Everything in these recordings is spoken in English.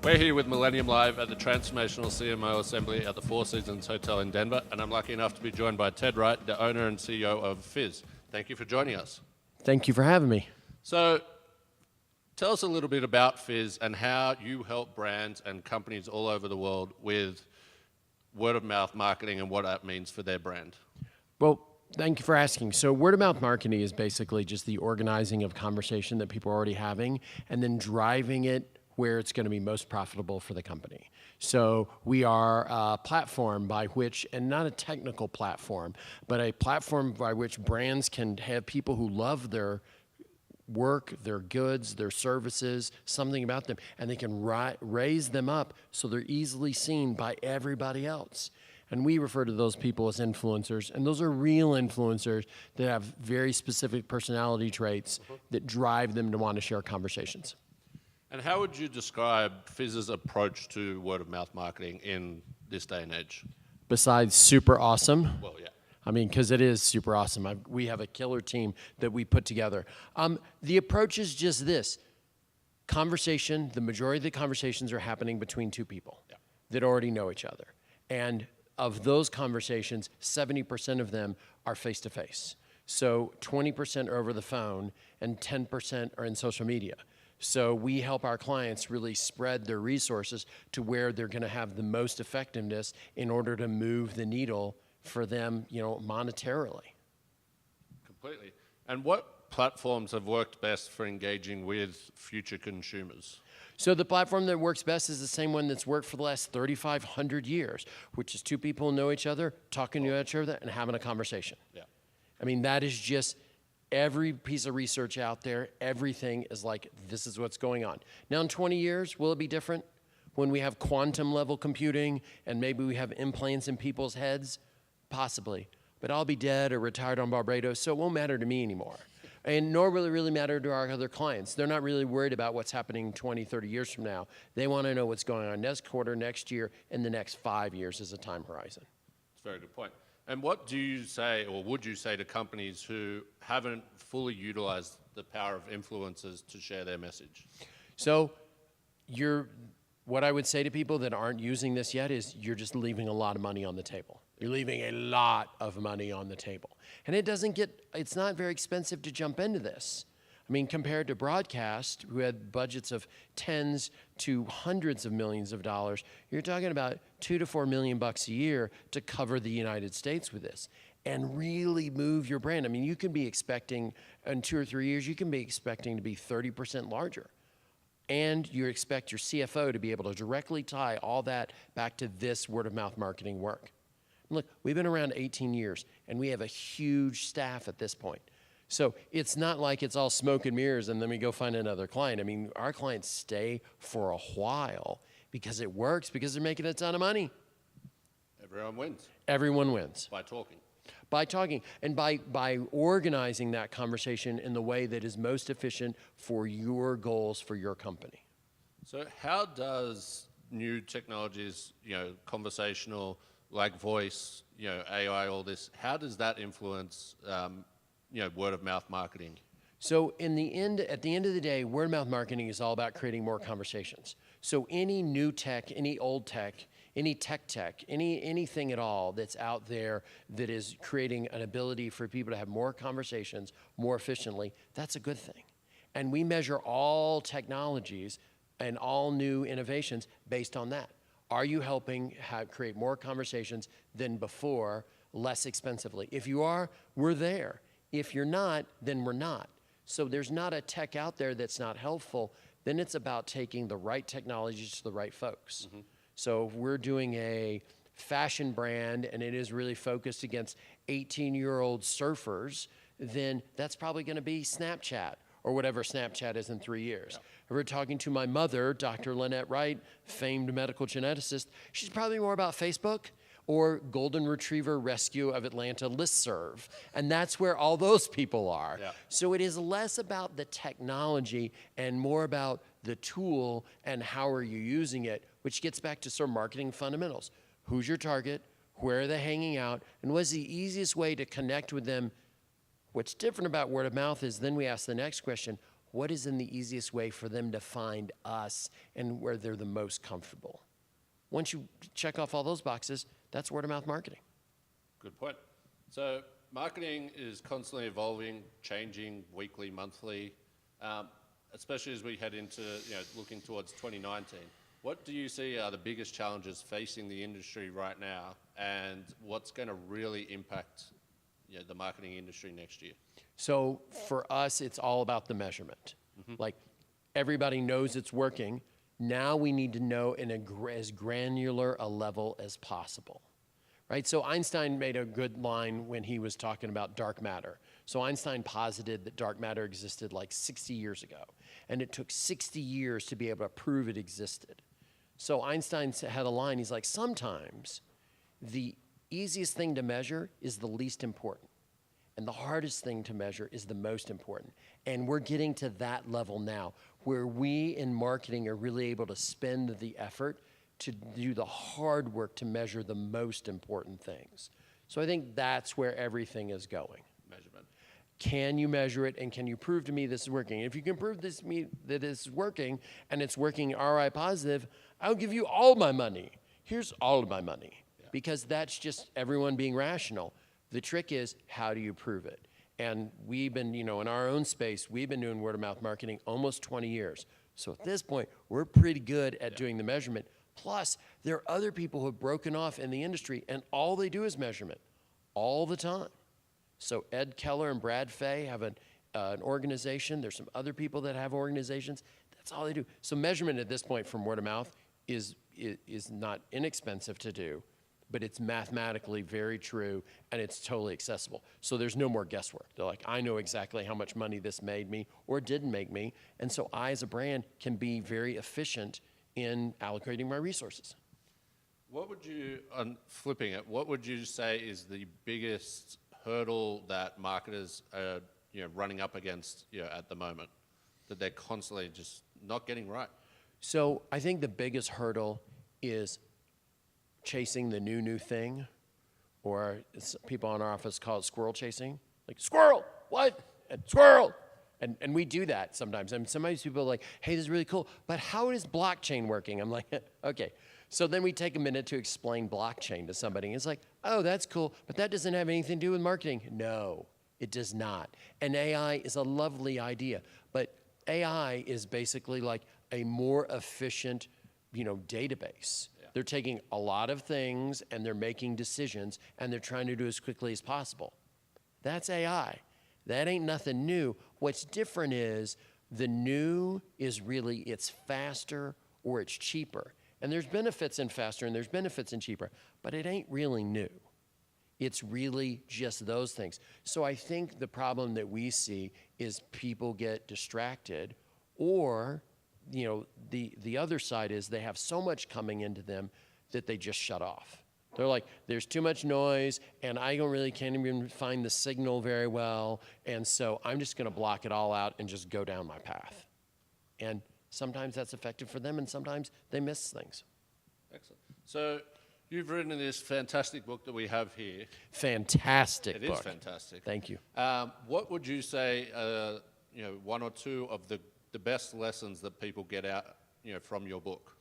We're here with Millennium Live at the Transformational CMO Assembly at the Four Seasons Hotel in Denver, and I'm lucky enough to be joined by Ted Wright, the owner and CEO of Fizz. Thank you for joining us. Thank you for having me. So, tell us a little bit about Fizz and how you help brands and companies all over the world with word-of-mouth marketing and what that means for their brand. Well, thank you for asking. So word-of-mouth marketing is basically just the organizing of conversation that people are already having and then driving it where it's going to be most profitable for the company. So we are a platform by which, and not a technical platform, but a platform by which brands can have people who love their work, their goods, their services, something about them, and they can raise them up so they're easily seen by everybody else. And we refer to those people as influencers, and those are real influencers that have very specific personality traits that drive them to want to share conversations. And how would you describe Fizz's approach to word-of-mouth marketing in this day and age? Besides super awesome. Well, yeah. I mean, because it is super awesome. We have a killer team that we put together. The approach is just this. Conversation, the majority of the conversations are happening between two people that already know each other. And of those conversations, 70% of them are face-to-face. So 20% are over the phone and 10% are in social media. So we help our clients really spread their resources to where they're going to have the most effectiveness in order to move the needle for them, monetarily. Completely. And what platforms have worked best for engaging with future consumers? So the platform that works best is the same one that's worked for the last 3,500 years, which is two people who know each other, talking to each other, and having a conversation. Yeah. I mean, that is just every piece of research out there, everything is like, this is what's going on. Now in 20 years, will it be different? When we have quantum level computing and maybe we have implants in people's heads? Possibly. But I'll be dead or retired on Barbados, so it won't matter to me anymore. And nor will it really matter to our other clients. They're not really worried about what's happening 20, 30 years from now. They want to know what's going on next quarter, next year, and the next 5 years as a time horizon. That's a very good point. And what do you say, or would you say to companies who haven't fully utilized the power of influencers to share their message? So what I would say to people that aren't using this yet is you're just leaving a lot of money on the table. You're leaving a lot of money on the table. And it's not very expensive to jump into this. I mean, compared to broadcast, who had budgets of tens to hundreds of millions of dollars, you're talking about $2 to $4 million a year to cover the United States with this and really move your brand. I mean, you can be expecting, in 2 or 3 years, you can be expecting to be 30% larger. And you expect your CFO to be able to directly tie all that back to this word-of-mouth marketing work. Look, we've been around 18 years, and we have a huge staff at this point. So it's not like it's all smoke and mirrors and then we go find another client. I mean, our clients stay for a while because it works, because they're making a ton of money. Everyone wins. Everyone wins. By talking. By talking and by organizing that conversation in the way that is most efficient for your goals for your company. So how does new technologies, conversational, like voice, AI, all this, how does that influence word-of-mouth marketing? So at the end of the day, word-of-mouth marketing is all about creating more conversations. So any new tech, any old tech, any tech, anything at all that's out there that is creating an ability for people to have more conversations more efficiently, that's a good thing. And we measure all technologies and all new innovations based on that. Are you helping create more conversations than before, less expensively? If you are, we're there. If you're not, then we're not. So there's not a tech out there that's not helpful. Then it's about taking the right technologies to the right folks. Mm-hmm. So if we're doing a fashion brand and it is really focused against 18-year-old surfers, then that's probably going to be Snapchat or whatever Snapchat is in 3 years. Yeah. If we're talking to my mother, Dr. Lynette Wright, famed medical geneticist, she's probably more about Facebook or Golden Retriever Rescue of Atlanta listserv. And that's where all those people are. Yeah. So it is less about the technology and more about the tool and how are you using it, which gets back to sort of marketing fundamentals. Who's your target? Where are they hanging out? And what's the easiest way to connect with them? What's different about word of mouth is then we ask the next question, what is in the easiest way for them to find us and where they're the most comfortable? Once you check off all those boxes, that's word of mouth marketing. Good point. So marketing is constantly evolving, changing weekly, monthly, especially as we head into looking towards 2019. What do you see are the biggest challenges facing the industry right now, and what's going to really impact the marketing industry next year? So for us, it's all about the measurement. Like everybody knows it's working. Now we need to know in as granular a level as possible, right? So Einstein made a good line when he was talking about dark matter. So Einstein posited that dark matter existed like 60 years ago, and it took 60 years to be able to prove it existed. So Einstein had a line, he's like, sometimes the easiest thing to measure is the least important, and the hardest thing to measure is the most important. And we're getting to that level now, where we in marketing are really able to spend the effort to do the hard work to measure the most important things. So I think that's where everything is going. Measurement. Can you measure it, and can you prove to me this is working? If you can prove this to me that it's working, and it's working ROI positive, I'll give you all my money. Here's all of my money. Yeah. Because that's just everyone being rational. The trick is, how do you prove it? And we've been, in our own space, we've been doing word of mouth marketing almost 20 years. So at this point, we're pretty good at doing the measurement. Plus, there are other people who have broken off in the industry, and all they do is measurement all the time. So Ed Keller and Brad Fay have an organization. There's some other people that have organizations. That's all they do. So measurement at this point from word of mouth is not inexpensive to do, but it's mathematically very true, and it's totally accessible. So there's no more guesswork. They're like, I know exactly how much money this made me or didn't make me, and so I as a brand can be very efficient in allocating my resources. What would you, flipping it, what would you say is the biggest hurdle that marketers are running up against at the moment, that they're constantly just not getting right? So I think the biggest hurdle is chasing the new thing, or people in our office call it squirrel chasing. Like, squirrel, what? And squirrel. And we do that sometimes. And sometimes people are like, hey, this is really cool, but how is blockchain working? I'm like, okay. So then we take a minute to explain blockchain to somebody. And it's like, oh, that's cool, but that doesn't have anything to do with marketing. No, it does not. And AI is a lovely idea, but AI is basically like a more efficient, database. Yeah. They're taking a lot of things and they're making decisions and they're trying to do as quickly as possible. That's AI. That ain't nothing new. What's different is the new is really it's faster or it's cheaper. And there's benefits in faster and there's benefits in cheaper, but it ain't really new. It's really just those things. So I think the problem that we see is people get distracted, or the other side is they have so much coming into them that they just shut off. They're like, there's too much noise, and I can't even find the signal very well, and so I'm just going to block it all out and just go down my path. And sometimes that's effective for them, and sometimes they miss things. Excellent. So you've written this fantastic book that we have here. Fantastic book. It is fantastic. Thank you. What would you say, one or two of the best lessons that people get out, from your book?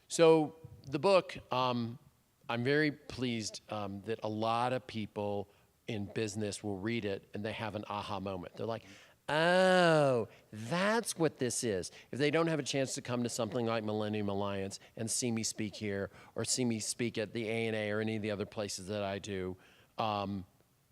So the book, I'm very pleased that a lot of people in business will read it and they have an aha moment. They're like, oh, that's what this is. If they don't have a chance to come to something like Millennium Alliance and see me speak here or see me speak at the ANA or any of the other places that I do,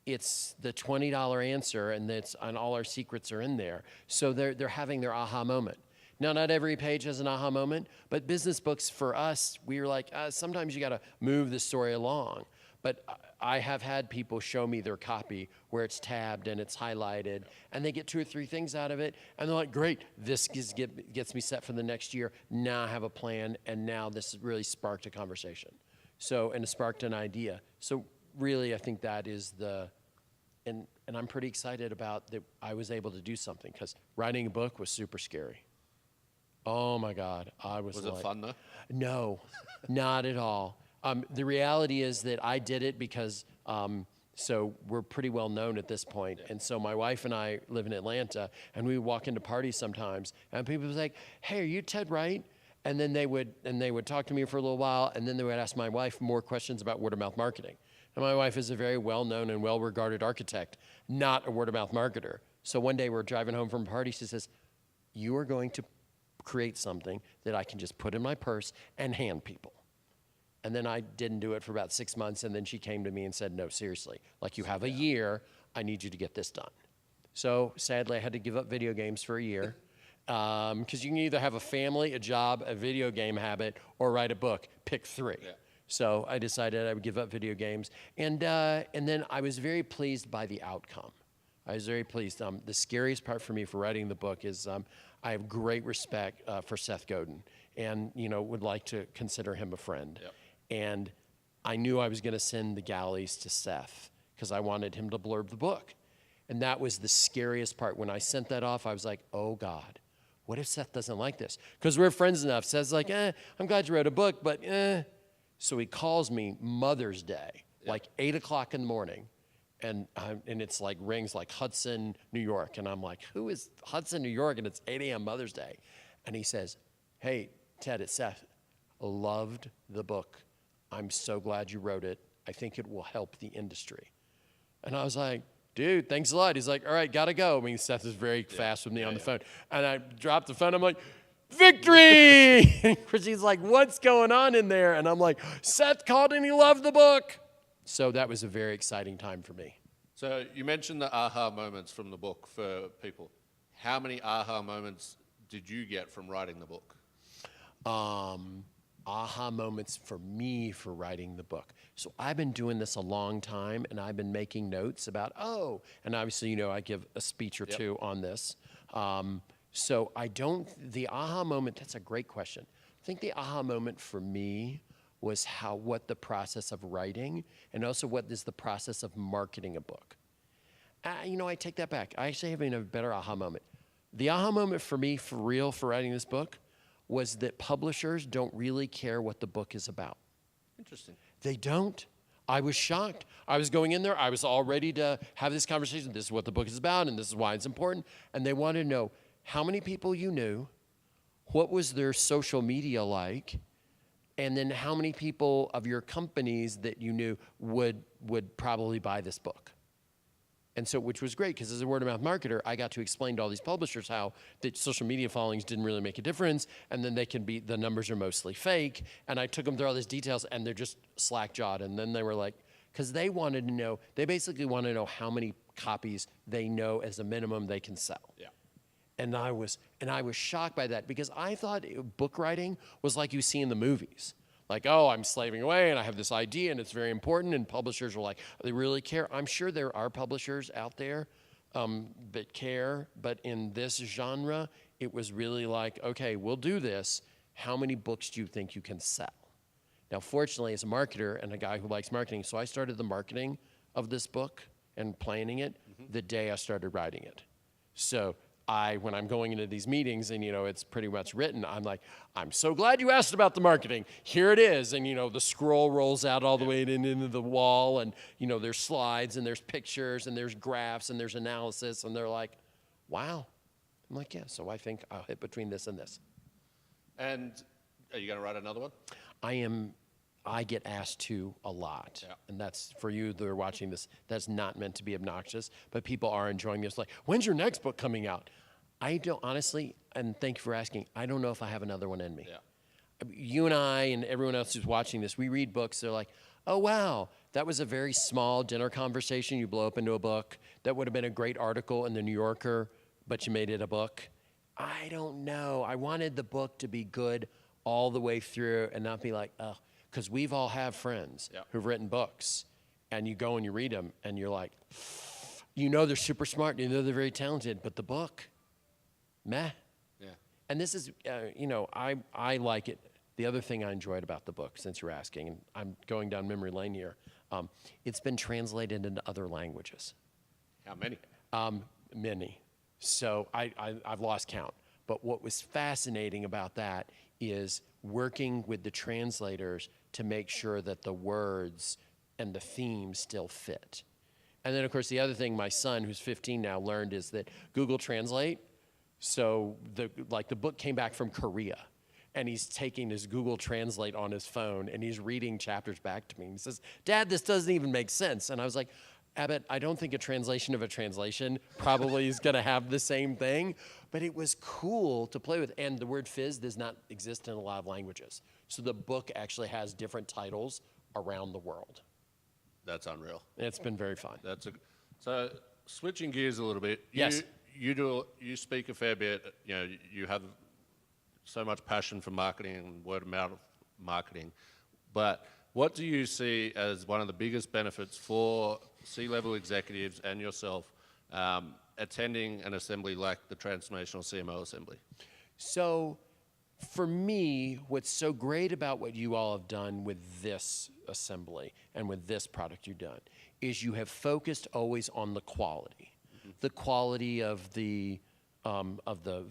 it's the $20 answer, and all our secrets are in there. So they're having their aha moment. Now, not every page has an aha moment, but business books for us, we were like, sometimes you got to move the story along. But I have had people show me their copy where it's tabbed and it's highlighted, and they get 2 or 3 things out of it, and they're like, great, this gets me set for the next year. Now I have a plan, and now this has really sparked a conversation. And it sparked an idea. So really, I think that is and I'm pretty excited about that I was able to do something, because writing a book was super scary. Oh my God, Was it fun though? No, not at all. The reality is that I did it because So we're pretty well known at this point. And so my wife and I live in Atlanta, and we would walk into parties sometimes, and people would be like, "Hey, are you Ted Wright?" And then they would talk to me for a little while, and then they would ask my wife more questions about word of mouth marketing. And my wife is a very well-known and well-regarded architect, not a word of mouth marketer. So one day we're driving home from a party, she says, "You are going to create something that I can just put in my purse and hand people." And then I didn't do it for about 6 months, and then she came to me and said, "No, seriously, like you have a year, I need you to get this done." So sadly, I had to give up video games for a year, because you can either have a family, a job, a video game habit, or write a book. Pick three. Yeah. So I decided I would give up video games, and then I was very pleased by the outcome. I was very pleased. The scariest part for me for writing the book is I have great respect for Seth Godin, and would like to consider him a friend. Yep. And I knew I was going to send the galleys to Seth because I wanted him to blurb the book. And that was the scariest part. When I sent that off, I was like, oh God, what if Seth doesn't like this? Because we're friends enough. Seth's like, I'm glad you wrote a book, but So he calls me Mother's Day, like 8 o'clock in the morning. And it's like rings like Hudson, New York. And I'm like, who is Hudson, New York? And it's 8 a.m. Mother's Day. And he says, "Hey, Ted, it's Seth. Loved the book. I'm so glad you wrote it. I think it will help the industry." And I was like, "Dude, thanks a lot." He's like, "All right, gotta go." I mean, Seth is very fast with me on the phone. And I dropped the phone. I'm like, "Victory!" Christine's like, "What's going on in there?" And I'm like, "Seth called and he loved the book." So that was a very exciting time for me. So you mentioned the aha moments from the book for people. How many aha moments did you get from writing the book? Aha moments for me for writing the book. So I've been doing this a long time, and I've been making notes about, and obviously, I give a speech or two on this. So the aha moment, that's a great question. I think the aha moment for me was what the process of writing, and also what is the process of marketing a book. I take that back. I actually have a better aha moment. The aha moment for me, for real, for writing this book, was that publishers don't really care what the book is about. Interesting. They don't. I was shocked. I was going in there. I was all ready to have this conversation. This is what the book is about, and this is why it's important. And they wanted to know how many people you knew, what was their social media like, and then how many people of your companies that you knew would probably buy this book. And so, which was great, because as a word-of-mouth marketer, I got to explain to all these publishers how that social media followings didn't really make a difference, and then the numbers are mostly fake. And I took them through all these details, and they're just slack-jawed. And then they were like, because they wanted to know, they basically want to know how many copies they know as a minimum they can sell. Yeah. And I was shocked by that, because I thought book writing was like you see in the movies. Like, I'm slaving away and I have this idea and it's very important, and publishers are like, they really care. I'm sure there are publishers out there that care, but in this genre, it was really like, okay, we'll do this. How many books do you think you can sell? Now, fortunately, as a marketer and a guy who likes marketing, so I started the marketing of this book and planning it the day I started writing it. So when I'm going into these meetings and, it's pretty much written, I'm like, "I'm so glad you asked about the marketing. Here it is." And, the scroll rolls out all the way into the wall, and, there's slides and there's pictures and there's graphs and there's analysis, and they're like, "Wow." I'm like, "Yeah, so I think I'll hit between this and this." And are you going to write another one? I get asked to a lot. Yeah. And that's, for you that are watching this, that's not meant to be obnoxious, but people are enjoying this. Like, "When's your next book coming out?" I don't, honestly, and thank you for asking, I don't know if I have another one in me. Yeah. You and I and everyone else who's watching this, we read books, they're like, "Oh, wow, that was a very small dinner conversation. You blow up into a book. That would have been a great article in the New Yorker, but you made it a book." I don't know. I wanted the book to be good all the way through and not be like, because we've all have friends who've written books, and you go and you read them, and you're like, they're super smart, they're very talented, but the book, meh. Yeah. And this is, I like it. The other thing I enjoyed about the book, since you're asking, and I'm going down memory lane here, it's been translated into other languages. How many? Many. So I've lost count. But what was fascinating about that is working with the translators to make sure that the words and the themes still fit. And then, of course, the other thing my son, who's 15 now, learned is that Google Translate, so the book came back from Korea, and he's taking his Google Translate on his phone, and he's reading chapters back to me. And he says, Dad, this doesn't even make sense. And I was like, Abbott, I don't think a translation of a translation probably is going to have the same thing, but it was cool to play with. And the word fizz does not exist in a lot of languages. So the book actually has different titles around the world. That's unreal. It's been very fun. So switching gears a little bit. Yes. You speak a fair bit. You know, you have so much passion for marketing and word of mouth marketing, but what do you see as one of the biggest benefits for C-level executives and yourself attending an assembly like the Transformational CMO Assembly? So for me, what's so great about what you all have done with this assembly and with this product you've done is you have focused always on the quality. Mm-hmm. The quality of the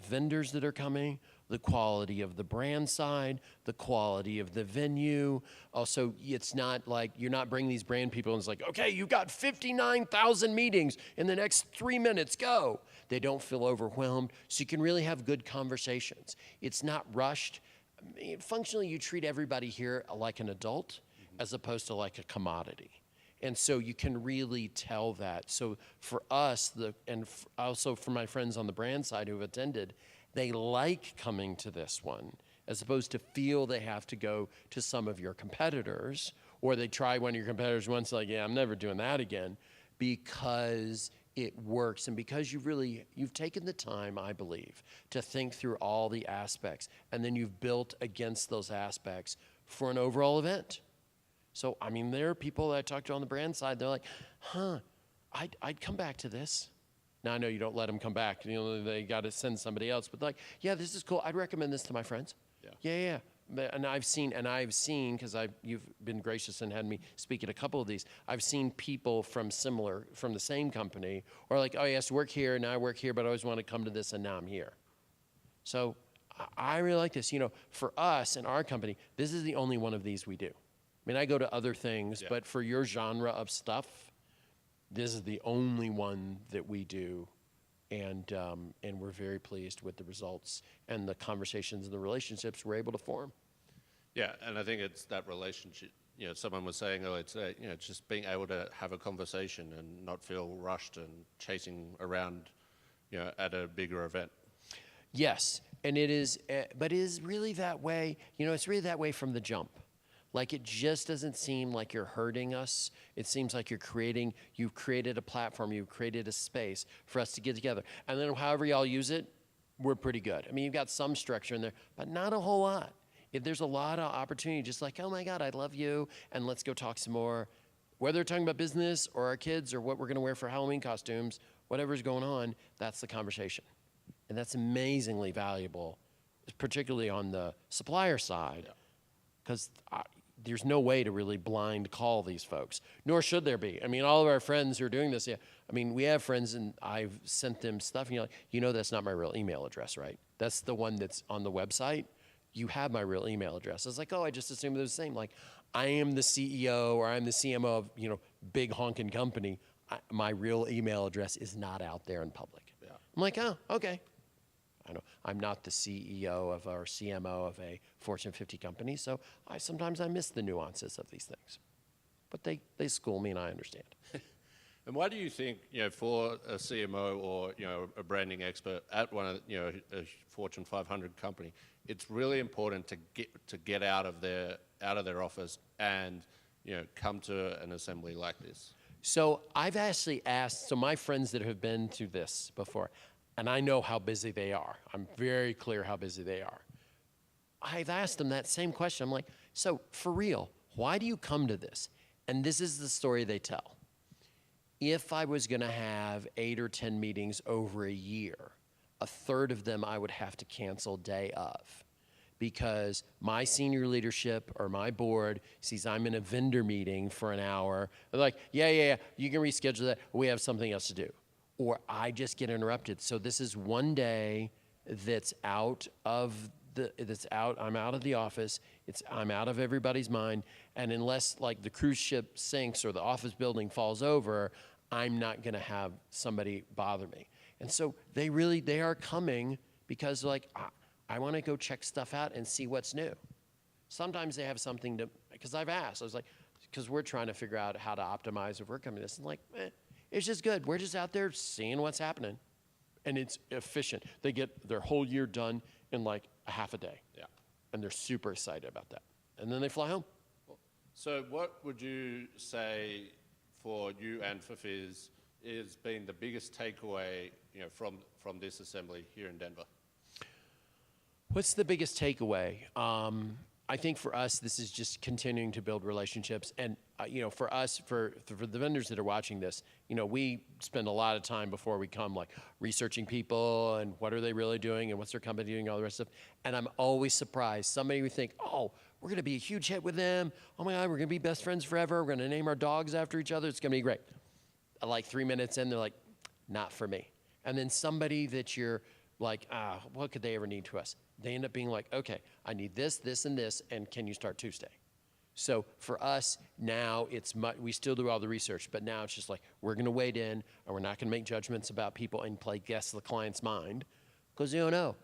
vendors that are coming, the quality of the brand side, the quality of the venue. Also, it's not like you're not bringing these brand people and it's like, okay, you've got 59,000 meetings in the next 3 minutes, go. They don't feel overwhelmed, so you can really have good conversations. It's not rushed. I mean, functionally, you treat everybody here like an adult as opposed to like a commodity. And so you can really tell that. So for us, also for my friends on the brand side who have attended, they like coming to this one as opposed to feel they have to go to some of your competitors, or they try one of your competitors once, like, yeah, I'm never doing that again, because it works and because you've taken the time, I believe, to think through all the aspects, and then you've built against those aspects for an overall event. So, I mean, there are people that I talk to on the brand side, they're like, I'd come back to this. Now, I know you don't let them come back. You know, they got to send somebody else. But like, yeah, this is cool. I'd recommend this to my friends. Yeah. And I've seen, because you've been gracious and had me speak at a couple of these, I've seen people from the same company, or like, oh, I used to work here, now I work here, but I always want to come to this, and now I'm here. So I really like this. You know, for us and our company, this is the only one of these we do. I mean, I go to other things, but for your genre of stuff, this is the only one that we do, and we're very pleased with the results and the conversations and the relationships we're able to form. Yeah, and I think it's that relationship. You know, someone was saying earlier today, you know, just being able to have a conversation and not feel rushed and chasing around, you know, at a bigger event. Yes, and it is, but it is really that way. You know, it's really that way from the jump. Like, it just doesn't seem like you're hurting us. It seems like you've created a platform, you've created a space for us to get together. And then however y'all use it, we're pretty good. I mean, you've got some structure in there, but not a whole lot. If there's a lot of opportunity, just like, oh my God, I love you, and let's go talk some more. Whether we're talking about business or our kids or what we're gonna wear for Halloween costumes, whatever's going on, that's the conversation. And that's amazingly valuable, particularly on the supplier side, because there's no way to really blind call these folks, nor should there be. I mean, all of our friends who are doing this, I mean, we have friends and I've sent them stuff and you're like, you know, that's not my real email address, right? That's the one that's on the website. You have my real email address. It's like, oh, I just assumed it was the same. Like, I am the CEO or I'm the CMO of, you know, big honking company. My real email address is not out there in public. Yeah. I'm like, oh, okay. I know I'm not the CEO of or CMO of a Fortune 50 company, so sometimes I miss the nuances of these things. But they school me and I understand. And why do you think, you know, for a CMO or, you know, a branding expert at one of, you know, a Fortune 500 company, it's really important to get out of their office and, you know, come to an assembly like this? So I've actually asked, so my friends that have been to this before, and I know how busy they are. I'm very clear how busy they are. I've asked them that same question. I'm like, so for real, why do you come to this? And this is the story they tell. If I was gonna have 8 or 10 meetings over a year, a third of them I would have to cancel day of, because my senior leadership or my board sees I'm in a vendor meeting for an hour. They're like, yeah, you can reschedule that. We have something else to do. Or I just get interrupted. So this is one day that's I'm out of the office, I'm out of everybody's mind, and unless like the cruise ship sinks or the office building falls over, I'm not going to have somebody bother me. And so they are coming because like, I want to go check stuff out and see what's new. Sometimes they have something to, because I've asked, I was like, because we're trying to figure out how to optimize if we're coming to this. And like, it's just good. We're just out there seeing what's happening. And it's efficient. They get their whole year done in like a half a day. Yeah. And they're super excited about that. And then they fly home. So what would you say for you and for Fizz is been the biggest takeaway, from this assembly here in Denver? What's the biggest takeaway? I think for us, this is just continuing to build relationships. And, for us, for the vendors that are watching this, we spend a lot of time before we come, like researching people and what are they really doing and what's their company doing, all the rest of stuff. And I'm always surprised. Somebody would think, oh, we're going to be a huge hit with them. Oh my God, we're going to be best friends forever. We're going to name our dogs after each other. It's going to be great. Like 3 minutes in, they're like, not for me. And then somebody that you're like, what could they ever need to us? They end up being like, okay, I need this, this, and this, and can you start Tuesday? So for us, now we still do all the research, but now it's just like, we're gonna wade in, and we're not gonna make judgments about people and play guess the client's mind, because you don't know.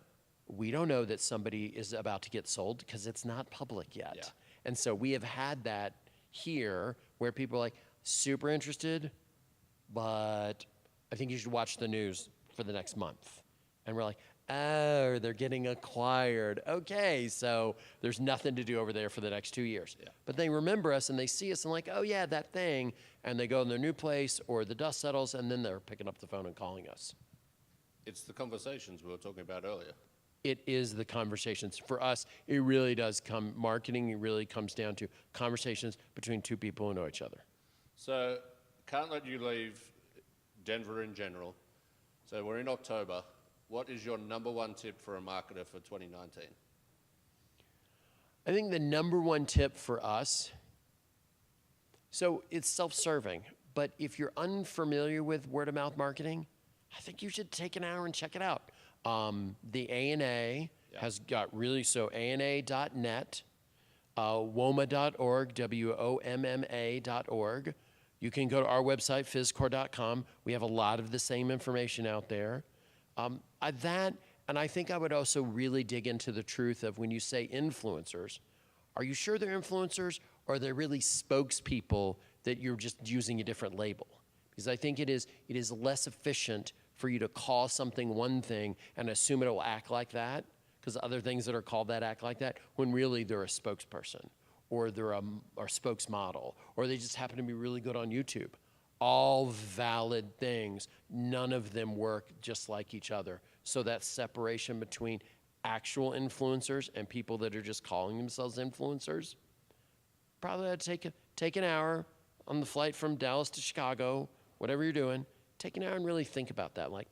We don't know that somebody is about to get sold because it's not public yet. Yeah. And so we have had that here where people are like, super interested, but I think you should watch the news for the next month. And we're like, oh, they're getting acquired. Okay, so there's nothing to do over there for the next 2 years. Yeah. But they remember us and they see us and like, oh yeah, that thing. And they go in their new place or the dust settles and then they're picking up the phone and calling us. It's the conversations we were talking about earlier. It is the conversations. For us, it really does marketing it really comes down to conversations between two people who know each other. So can't let you leave Denver in general. So we're in October. What is your number one tip for a marketer for 2019? I think the number one tip for us, so it's self-serving, but if you're unfamiliar with word-of-mouth marketing, I think you should take an hour and check it out. The ANA has got so ANA.net, WOMA.org, WOMMA.org. You can go to our website, fizzcore.com. We have a lot of the same information out there. And I think I would also really dig into the truth of when you say influencers, are you sure they're influencers or are they really spokespeople that you're just using a different label? Because I think it is less efficient for you to call something one thing and assume it will act like that, because other things that are called that act like that, when really they're a spokesperson or they're a spokesmodel or they just happen to be really good on YouTube. All valid things. None of them work just like each other. So that separation between actual influencers and people that are just calling themselves influencers, probably ought to take an hour on the flight from Dallas to Chicago, whatever you're doing, take an hour and really think about that. Like,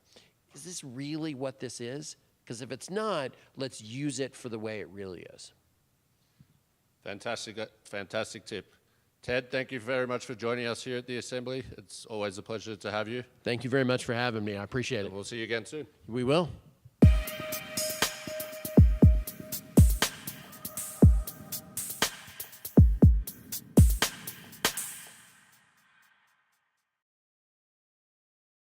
is this really what this is? Because if it's not, let's use it for the way it really is. Fantastic tip. Ted, thank you very much for joining us here at the Assembly. It's always a pleasure to have you. Thank you very much for having me. I appreciate it. And we'll see you again soon. We will.